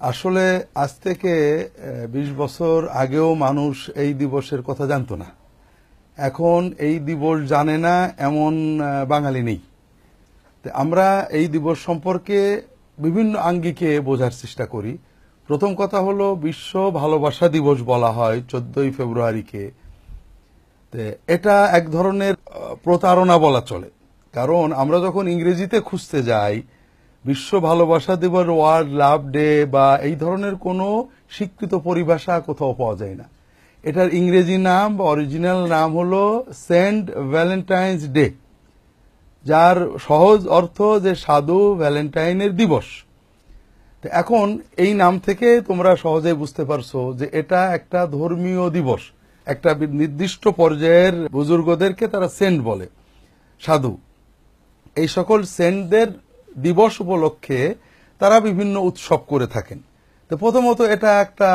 আসলে আজ থেকে ২০ বছর আগেও মানুষ এই দিবসের কথা জানতো না। এখন এই দিবস জানে না এমন বাঙালি নেই। আমরা এই দিবস সম্পর্কে বিভিন্ন আঙ্গিকে বোঝার চেষ্টা করি। প্রথম কথা হলো বিশ্ব ভালোবাসা দিবস বলা হয় 14ই ফেব্রুয়ারিকে। এটা এক ধরনের প্রতারণা বলা চলে, কারণ আমরা যখন ইংরেজিতে খুঁজতে যাই বিশ্ব ভালোবাসা দিবস, ওয়ার্ল্ড লাভ ডে বা এই ধরনের কোনো স্বীকৃত পরিভাষা কোথাও পাওয়া যায় না। এটার ইংরেজি নাম বা অরিজিনাল নাম হলো সেন্ট ভ্যালেন্টাইন্স ডে, যার সহজ অর্থ যে সাধু ভ্যালেন্টাইনের দিবস। এখন এই নাম থেকে তোমরা সহজে বুঝতে পারছো যে এটা একটা ধর্মীয় দিবস। একটা নির্দিষ্ট পর্যায়ের বুজুর্গদেরকে তারা সেন্ট বলে, সাধু। এই সকল সেন্টদের দিবস উপলক্ষে তারা বিভিন্ন উৎসব করে থাকেন। তো প্রথমত এটা একটা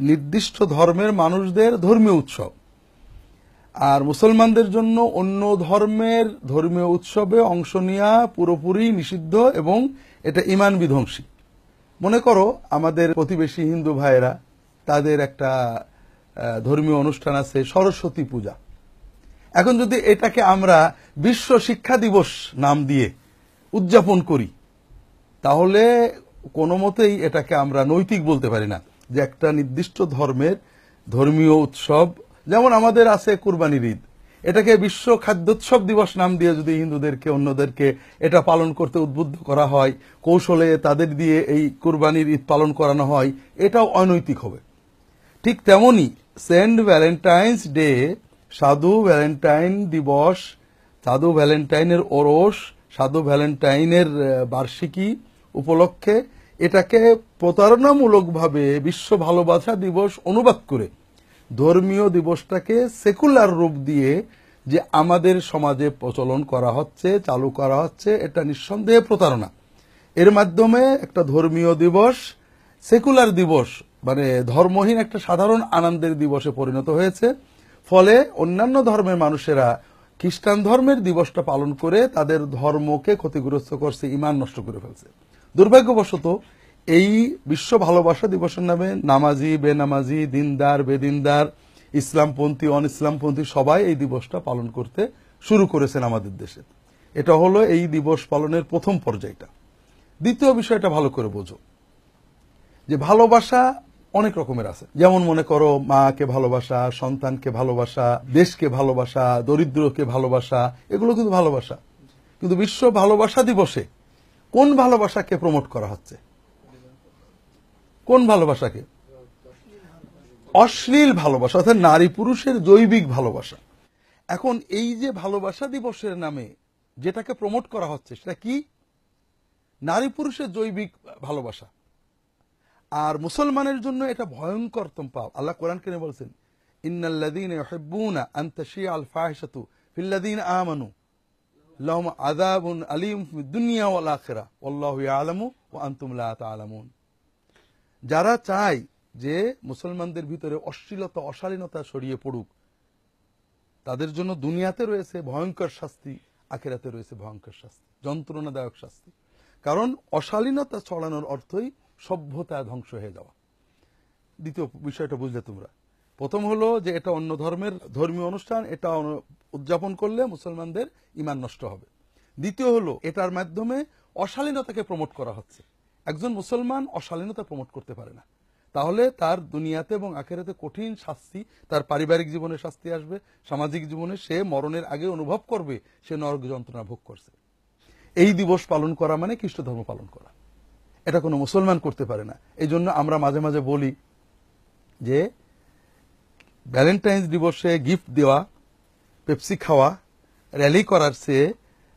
নির্দিষ্ট ধর্মের মানুষদের ধর্মীয় উৎসব, আর মুসলমানদের জন্য অন্য ধর্মের ধর্মীয় উৎসবে অংশ নেওয়া পুরোপুরি নিষিদ্ধ এবং এটা ঈমান বিধ্বংসী। মনে করো আমাদের প্রতিবেশী হিন্দু ভাইয়েরা, তাদের একটা ধর্মীয় অনুষ্ঠান আছে সরস্বতী পূজা। এখন যদি এটাকে আমরা বিশ্ব শিক্ষা দিবস নাম দিয়ে উদযাপন করি, তাহলে কোনো মতেই এটাকে আমরা নৈতিক বলতে পারি না যে একটা নির্দিষ্ট ধর্মের ধর্মীয় উৎসব। যেমন আমাদের আছে কুরবানির ঈদ, এটাকে বিশ্ব খাদ্যোৎসব দিবস নাম দিয়ে যদি হিন্দুদেরকে অন্যদেরকে এটা পালন করতে উদ্বুদ্ধ করা হয়, কৌশলে তাদের দিয়ে এই কুরবানির ঈদ পালন করানো হয়, এটাও অনৈতিক হবে। ঠিক তেমনি সেন্ট ভ্যালেন্টাইন্স ডে, সাধু ভ্যালেন্টাইন দিবস, সাধু ভ্যালেন্টাইনের ওরস, সাধু ভ্যালেন্টাইনের বার্ষিকী উপলক্ষে এটাকে প্রতারণামূলকভাবে বিশ্ব ভালোবাসা দিবস অনুবাদ করে ধর্মীয় দিবসটাকে সেকুলার রূপ দিয়ে যে আমাদের সমাজে প্রচলন করা হচ্ছে, চালু করা হচ্ছে, এটা নিঃসন্দেহে প্রতারণা। এর মাধ্যমে একটা ধর্মীয় দিবস সেকুলার দিবস, মানে ধর্মহীন একটা সাধারণ আনন্দের দিবসে পরিণত হয়েছে। ফলে অন্যান্য ধর্মের মানুষেরা খ্রিস্টান ধর্মের দিবসটা পালন করে তাদের ধর্মকে ক্ষতিগ্রস্ত করছে, ঈমান নষ্ট করে ফেলছে। দুর্ভাগ্যবশত এই বিশ্ব ভালোবাসা দিবসের নামে নামাজি, বেনামাজি, দিনদার, বেদিনদার, ইসলামপন্থী, অন ইসলামপন্থী সবাই এই দিবসটা পালন করতে শুরু করেছেন আমাদের দেশে। এটা হলো এই দিবস পালনের প্রথম পর্যায়টা। দ্বিতীয় বিষয়টা ভালো করে বোঝো যে ভালোবাসা অনেক রকমের আছে। যেমন মনে করো মাকে ভালোবাসা, সন্তানকে ভালোবাসা, দেশকে ভালোবাসা, দরিদ্রকে ভালোবাসা, এগুলো কিন্তু ভালোবাসা। কিন্তু বিশ্ব ভালোবাসা দিবসে কোন ভালোবাসাকে প্রমোট করা হচ্ছে? কোন ভালোবাসাকে? অশ্লীল ভালোবাসা, অর্থাৎ নারী পুরুষের জৈবিক ভালোবাসা। এখন এই যে ভালোবাসা দিবসের নামে যেটাকে প্রমোট করা হচ্ছে সেটা কি? নারী পুরুষের জৈবিক ভালোবাসা। আর মুসলমানের জন্য এটা ভয়ঙ্কর পাপ। আল্লাহ কোরআন কারীমে বলেছেন, ইন্নাল্লাযীনা ইউহিব্বুনা আন তাশিআল ফাহিশাতু ফিল্লাযীনা আমানু লাহুম আযাবুন আলীম ফিদ দুনিয়া ওয়াল আখিরাহ ওয়াল্লাহু ইয়ালামু ওয়া আনতুম লা তা'লামুন। যারা চায় যে মুসলমানদের ভিতরে অশ্লীলতা, অশালীনতা ছড়িয়ে পড়ুক, তাদের জন্য দুনিয়াতে রয়েছে ভয়ঙ্কর শাস্তি, আখিরাতে রয়েছে ভয়ঙ্কর শাস্তি, যন্ত্রণাদায়ক শাস্তি। কারণ অশালীনতা ছড়ানোর অর্থই সভ্যতা ধ্বংস হয়ে যাওয়া। দ্বিতীয় বিষয়টা বুঝলে তোমরা? প্রথম হলো যে এটা অন্য ধর্মের ধর্মীয় অনুষ্ঠান, এটা উদযাপন করলে মুসলমানদের ঈমান নষ্ট হবে। দ্বিতীয় হলো এটার মাধ্যমে অশালীনতাকে প্রমোট করা হচ্ছে। একজন মুসলমান অশালীনতা প্রমোট করতে পারে না, তাহলে তার দুনিয়াতে এবং আখিরাতে কঠিন শাস্তি, তার পারিবারিক জীবনে শাস্তি আসবে, সামাজিক জীবনে সে মরণের আগে অনুভব করবে সে নরক যন্ত্রণা ভোগ করছে। এই দিবস পালন করা মানে খ্রিস্ট ধর্ম পালন করা, এটা কোনো মুসলমান করতে পারে না। এই জন্য আমরা মাঝে মাঝে বলি যে ভ্যালেন্টাইন্স দিবসে গিফট দেওয়া, পেপসি খাওয়া, র্যালি করার চেয়ে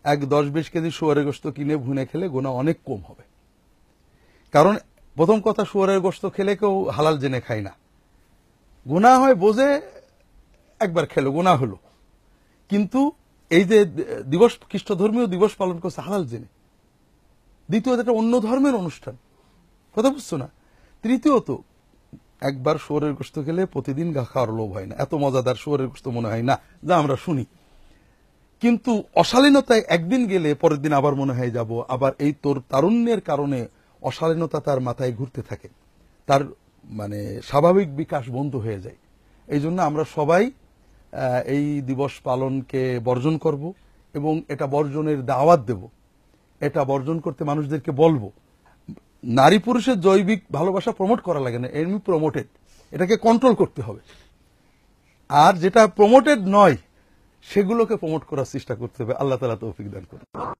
10-20 কেজি শুয়োরের গোশত কিনে ভুনে খেলে গুনাহ অনেক কম হবে। কারণ প্রথম কথা, শুয়োরের গোশত খেলে কেউ হালাল জেনে খায় না। গুনাহ হয় বোঝে, একবার খেলো গুনাহ হলো। কিন্তু এই যে দিবস, খ্রিস্ট ধর্মীয় দিবস পালন করছে হালাল জেনে। দ্বিতীয়ত এটা অন্য ধর্মের অনুষ্ঠান, কথা বুঝছো না? তৃতীয়ত একবার শুয়োরের গোশত খেলে প্রতিদিন খাওয়ার লোভ হয় না, এত মজাদার শুয়োরের গোশত মনে হয় না যা আমরা শুনি। কিন্তু অশালীনতায় একদিন গেলে পরের দিন আবার মনে হয় যাব। আবার এই তোর তারুণ্যের কারণে অশালীনতা তার মাথায় ঘুরতে থাকে, তার মানে স্বাভাবিক বিকাশ বন্ধ হয়ে যায়। এই জন্য আমরা সবাই এই দিবস পালনকে বর্জন করব এবং এটা বর্জনের দাওয়াত দেব। এটা বর্জন করতে মানুষদেরকে বলবো। নারী পুরুষের জৈবিক ভালোবাসা প্রমোট করা লাগে না, এমনি প্রমোটেড, এটাকে কন্ট্রোল করতে হবে। আর যেটা প্রমোটেড নয় সেগুলোকে প্রমোট করার চেষ্টা করতে হবে। আল্লাহ তাআলা তৌফিক দান করুন।